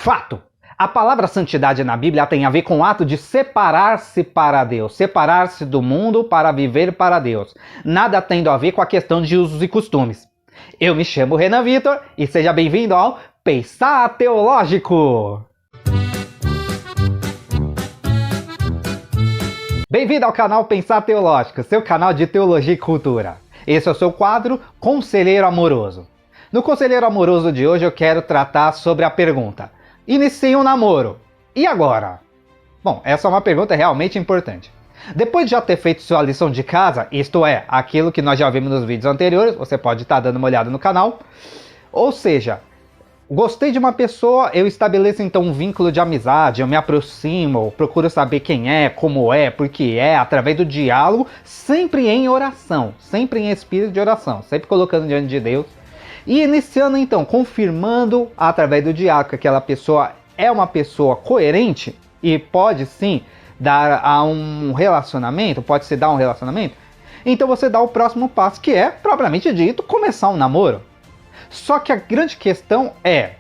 Fato! A palavra santidade na Bíblia tem a ver com o ato de separar-se para Deus, separar-se do mundo para viver para Deus. Nada tendo a ver com a questão de usos e costumes. Eu me chamo Renan Vitor e seja bem-vindo ao Pensar Teológico! Bem-vindo ao canal Pensar Teológico, seu canal de teologia e cultura. Esse é o seu quadro Conselheiro Amoroso. No Conselheiro Amoroso de hoje eu quero tratar sobre a pergunta: iniciei um namoro, e agora? Bom, essa é uma pergunta realmente importante. Depois de já ter feito sua lição de casa, isto é, aquilo que nós já vimos nos vídeos anteriores, você pode estar dando uma olhada no canal, ou seja, gostei de uma pessoa, eu estabeleço então um vínculo de amizade, eu me aproximo, procuro saber quem é, como é, por que é, através do diálogo, sempre em oração, sempre em espírito de oração, sempre colocando diante de Deus. E iniciando então, confirmando através do diálogo que aquela pessoa é uma pessoa coerente e pode sim dar a um relacionamento, pode se dar um relacionamento, então você dá o próximo passo, que é, propriamente dito, começar um namoro. Só que a grande questão é,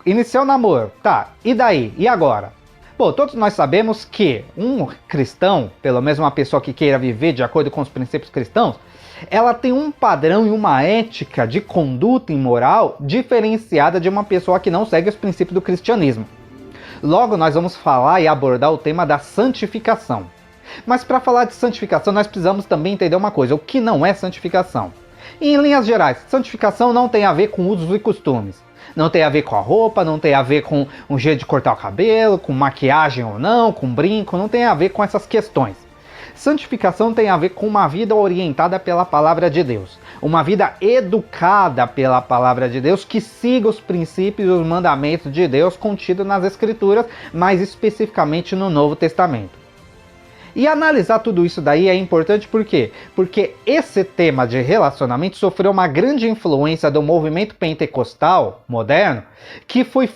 iniciar o namoro, tá, e daí? E agora? Bom, todos nós sabemos que um cristão, pelo menos uma pessoa que queira viver de acordo com os princípios cristãos, ela tem um padrão e uma ética de conduta e moral diferenciada de uma pessoa que não segue os princípios do cristianismo. Logo, nós vamos falar e abordar o tema da santificação. Mas para falar de santificação, nós precisamos também entender uma coisa: o que não é santificação? E, em linhas gerais, santificação não tem a ver com usos e costumes. Não tem a ver com a roupa, não tem a ver com um jeito de cortar o cabelo, com maquiagem ou não, com brinco, não tem a ver com essas questões. Santificação tem a ver com uma vida orientada pela palavra de Deus. Uma vida educada pela palavra de Deus, que siga os princípios e os mandamentos de Deus contidos nas Escrituras, mais especificamente no Novo Testamento. E analisar tudo isso daí é importante por quê? Porque esse tema de relacionamento sofreu uma grande influência do movimento pentecostal moderno, que foi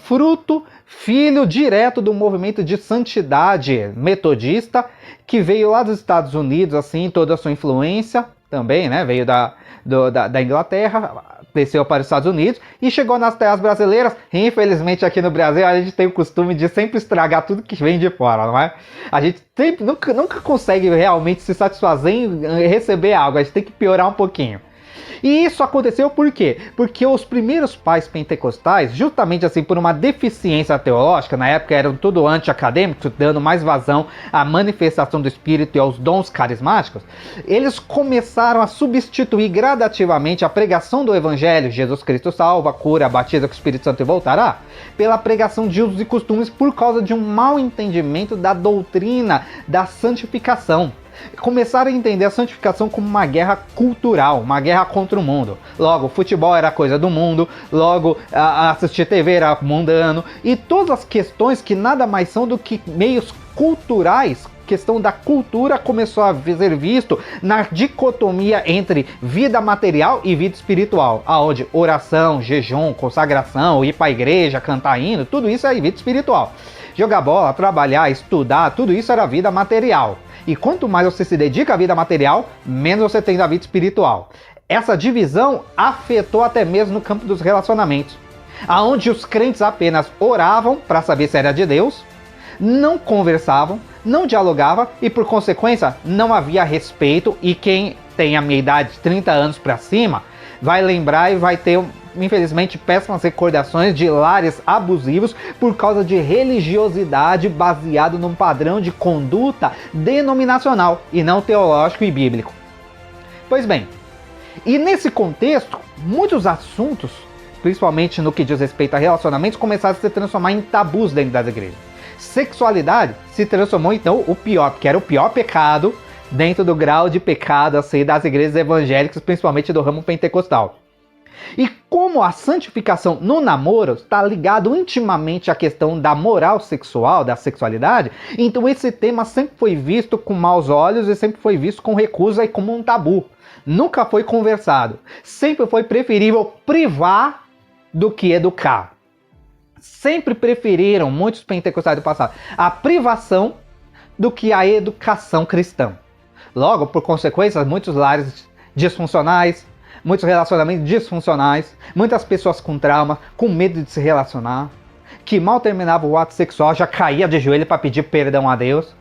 filho direto do movimento de santidade metodista, que veio lá dos Estados Unidos, assim, toda a sua influência também, né? Veio da Inglaterra, desceu para os Estados Unidos e chegou nas terras brasileiras. Infelizmente aqui no Brasil a gente tem o costume de sempre estragar tudo que vem de fora, não é? A gente sempre, nunca consegue realmente se satisfazer em receber algo, a gente tem que piorar um pouquinho. E isso aconteceu por quê? Porque os primeiros pais pentecostais, justamente assim por uma deficiência teológica, na época eram tudo anti-acadêmicos, dando mais vazão à manifestação do Espírito e aos dons carismáticos, eles começaram a substituir gradativamente a pregação do Evangelho, Jesus Cristo salva, cura, batiza com o Espírito Santo e voltará, pela pregação de usos e costumes por causa de um mau entendimento da doutrina da santificação. Começaram a entender a santificação como uma guerra cultural, uma guerra contra o mundo. Logo, futebol era coisa do mundo, logo assistir TV era mundano, e todas as questões que nada mais são do que meios culturais, questão da cultura começou a ser visto na dicotomia entre vida material e vida espiritual, aonde oração, jejum, consagração, ir para a igreja, cantar hino, tudo isso é vida espiritual. Jogar bola, trabalhar, estudar, tudo isso era vida material. E quanto mais você se dedica à vida material, menos você tem da vida espiritual. Essa divisão afetou até mesmo no campo dos relacionamentos, aonde os crentes apenas oravam para saber se era de Deus, não conversavam, não dialogavam e, por consequência, não havia respeito. E quem tem a minha idade de 30 anos para cima vai lembrar e vai ter, infelizmente, péssimas recordações de lares abusivos por causa de religiosidade baseado num padrão de conduta denominacional e não teológico e bíblico. Pois bem, e nesse contexto, muitos assuntos, principalmente no que diz respeito a relacionamentos, começaram a se transformar em tabus dentro das igrejas. Sexualidade se transformou então o pior, porque era o pior pecado dentro do grau de pecado assim, das igrejas evangélicas, principalmente do ramo pentecostal. E como a santificação no namoro está ligado intimamente à questão da moral sexual, da sexualidade, então esse tema sempre foi visto com maus olhos e sempre foi visto com recusa e como um tabu. Nunca foi conversado. Sempre foi preferível privar do que educar. Sempre preferiram, muitos pentecostais do passado, a privação do que a educação cristã. Logo, por consequência, muitos lares disfuncionais, muitos relacionamentos disfuncionais, muitas pessoas com trauma, com medo de se relacionar, que mal terminava o ato sexual já caía de joelho para pedir perdão a Deus,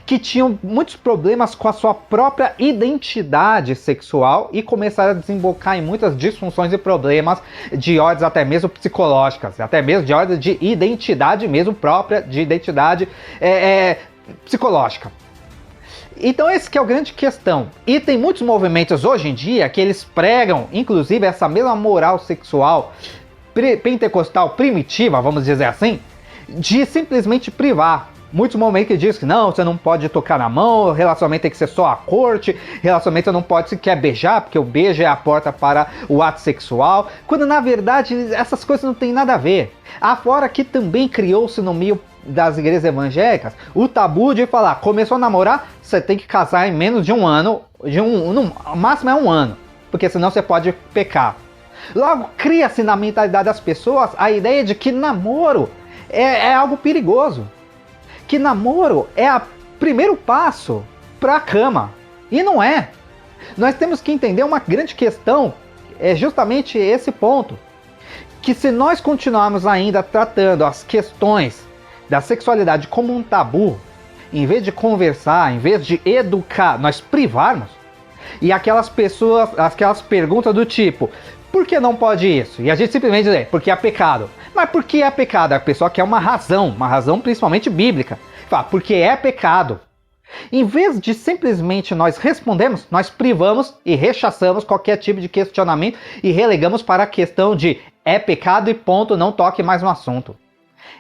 que tinham muitos problemas com a sua própria identidade sexual e começaram a desembocar em muitas disfunções e problemas de ordens até mesmo psicológicas, até mesmo de ordem de identidade mesmo própria, de identidade psicológica. Então esse que é a grande questão. E tem muitos movimentos hoje em dia que eles pregam, inclusive, essa mesma moral sexual pentecostal primitiva, vamos dizer assim, de simplesmente privar. Muitos momentos que diz que não, você não pode tocar na mão, relacionamento tem que ser só a corte, relacionamento não pode sequer beijar, porque o beijo é a porta para o ato sexual, quando na verdade essas coisas não tem nada a ver. Afora que também criou-se no meio das igrejas evangélicas o tabu de falar, começou a namorar, você tem que casar em menos de um ano, no máximo é um ano, porque senão você pode pecar. Logo, cria-se na mentalidade das pessoas a ideia de que namoro é algo perigoso. Que namoro é o primeiro passo para a cama. E não é. Nós temos que entender uma grande questão, é justamente esse ponto. Que se nós continuarmos ainda tratando as questões da sexualidade como um tabu, em vez de conversar, em vez de educar, nós privarmos, e aquelas perguntas do tipo, por que não pode isso? E a gente simplesmente diz, porque é pecado. Mas por que é pecado? A pessoa quer uma razão principalmente bíblica. Fala, porque é pecado. Em vez de simplesmente nós respondermos, nós privamos e rechaçamos qualquer tipo de questionamento e relegamos para a questão de é pecado e ponto, não toque mais no assunto.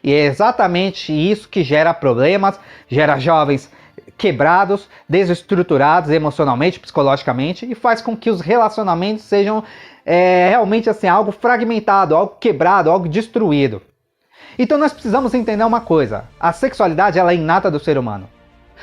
E é exatamente isso que gera problemas, gera jovens quebrados, desestruturados emocionalmente, psicologicamente, e faz com que os relacionamentos sejam realmente assim, algo fragmentado, algo quebrado, algo destruído. Então nós precisamos entender uma coisa, a sexualidade ela é inata do ser humano.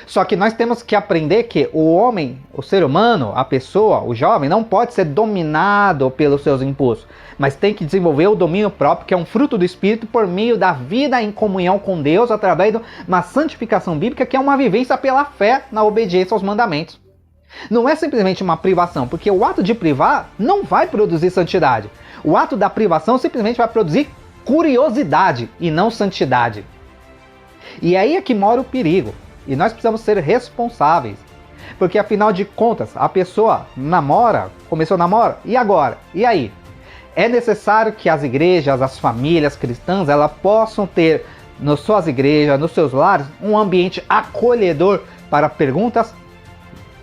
Só que nós temos que aprender que o homem, o ser humano, a pessoa, o jovem, não pode ser dominado pelos seus impulsos, mas tem que desenvolver o domínio próprio, que é um fruto do Espírito, por meio da vida em comunhão com Deus, através de uma santificação bíblica, que é uma vivência pela fé na obediência aos mandamentos. Não é simplesmente uma privação, porque o ato de privar não vai produzir santidade. O ato da privação simplesmente vai produzir curiosidade e não santidade. E aí é que mora o perigo. E nós precisamos ser responsáveis. Porque afinal de contas, a pessoa namora, começou a namorar, e agora? E aí? É necessário que as igrejas, as famílias cristãs, elas possam ter nas suas igrejas, nos seus lares, um ambiente acolhedor para perguntas,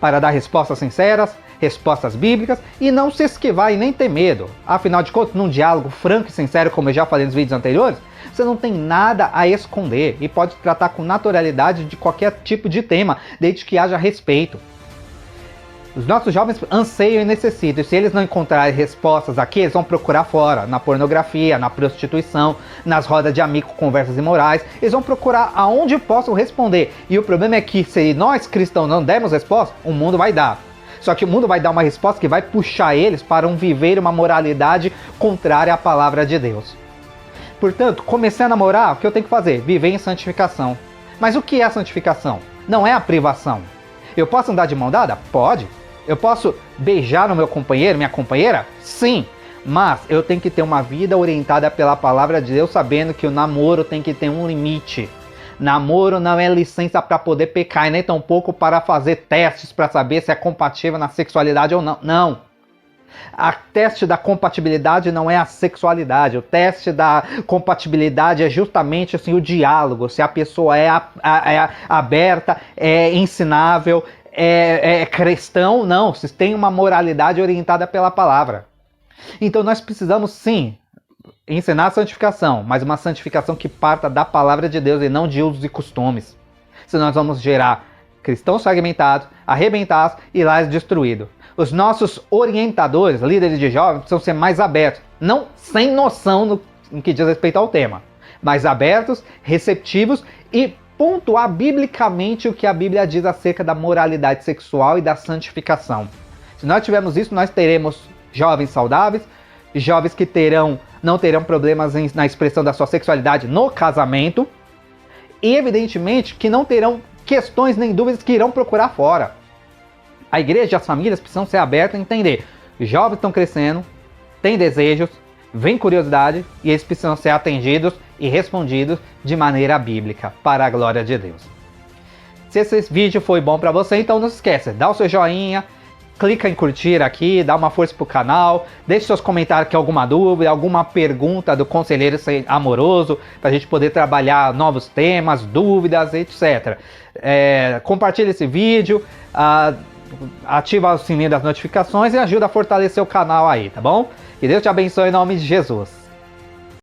para dar respostas sinceras, respostas bíblicas, e não se esquivar e nem ter medo. Afinal de contas, num diálogo franco e sincero, como eu já falei nos vídeos anteriores, você não tem nada a esconder e pode tratar com naturalidade de qualquer tipo de tema, desde que haja respeito. Os nossos jovens anseiam e necessitam, e se eles não encontrarem respostas aqui, eles vão procurar fora, na pornografia, na prostituição, nas rodas de amigos, conversas imorais, eles vão procurar aonde possam responder. E o problema é que se nós cristãos não dermos resposta, o mundo vai dar. Só que o mundo vai dar uma resposta que vai puxar eles para viver uma moralidade contrária à palavra de Deus. Portanto, comecei a namorar, o que eu tenho que fazer? Viver em santificação. Mas o que é a santificação? Não é a privação. Eu posso andar de mão dada? Pode. Eu posso beijar no meu companheiro, minha companheira? Sim. Mas eu tenho que ter uma vida orientada pela palavra de Deus, sabendo que o namoro tem que ter um limite. Namoro não é licença para poder pecar, e nem tampouco para fazer testes para saber se é compatível na sexualidade ou não. Não. O teste da compatibilidade não é a sexualidade. O teste da compatibilidade é justamente assim, o diálogo. Se a pessoa é aberta, é ensinável, é cristão, não. Se tem uma moralidade orientada pela palavra. Então nós precisamos sim ensinar a santificação, mas uma santificação que parta da palavra de Deus e não de usos e costumes. Senão nós vamos gerar cristãos fragmentados, arrebentados e lares destruídos. Os nossos orientadores, líderes de jovens, precisam ser mais abertos, não sem noção no que diz respeito ao tema, mas abertos, receptivos e pontuar biblicamente o que a Bíblia diz acerca da moralidade sexual e da santificação. Se nós tivermos isso, nós teremos jovens saudáveis, jovens que não terão problemas na expressão da sua sexualidade no casamento e, evidentemente, que não terão questões nem dúvidas que irão procurar fora. A igreja e as famílias precisam ser abertas a entender. Os jovens estão crescendo, têm desejos, vem curiosidade e eles precisam ser atendidos e respondidos de maneira bíblica, para a glória de Deus. Se esse vídeo foi bom para você, então não se esqueça, dá o seu joinha, clica em curtir aqui, dá uma força pro canal, deixe seus comentários aqui, alguma dúvida, alguma pergunta do conselheiro amoroso, para a gente poder trabalhar novos temas, dúvidas, etc. Compartilhe esse vídeo, ativa o sininho das notificações e ajuda a fortalecer o canal aí, tá bom? Que Deus te abençoe em nome de Jesus.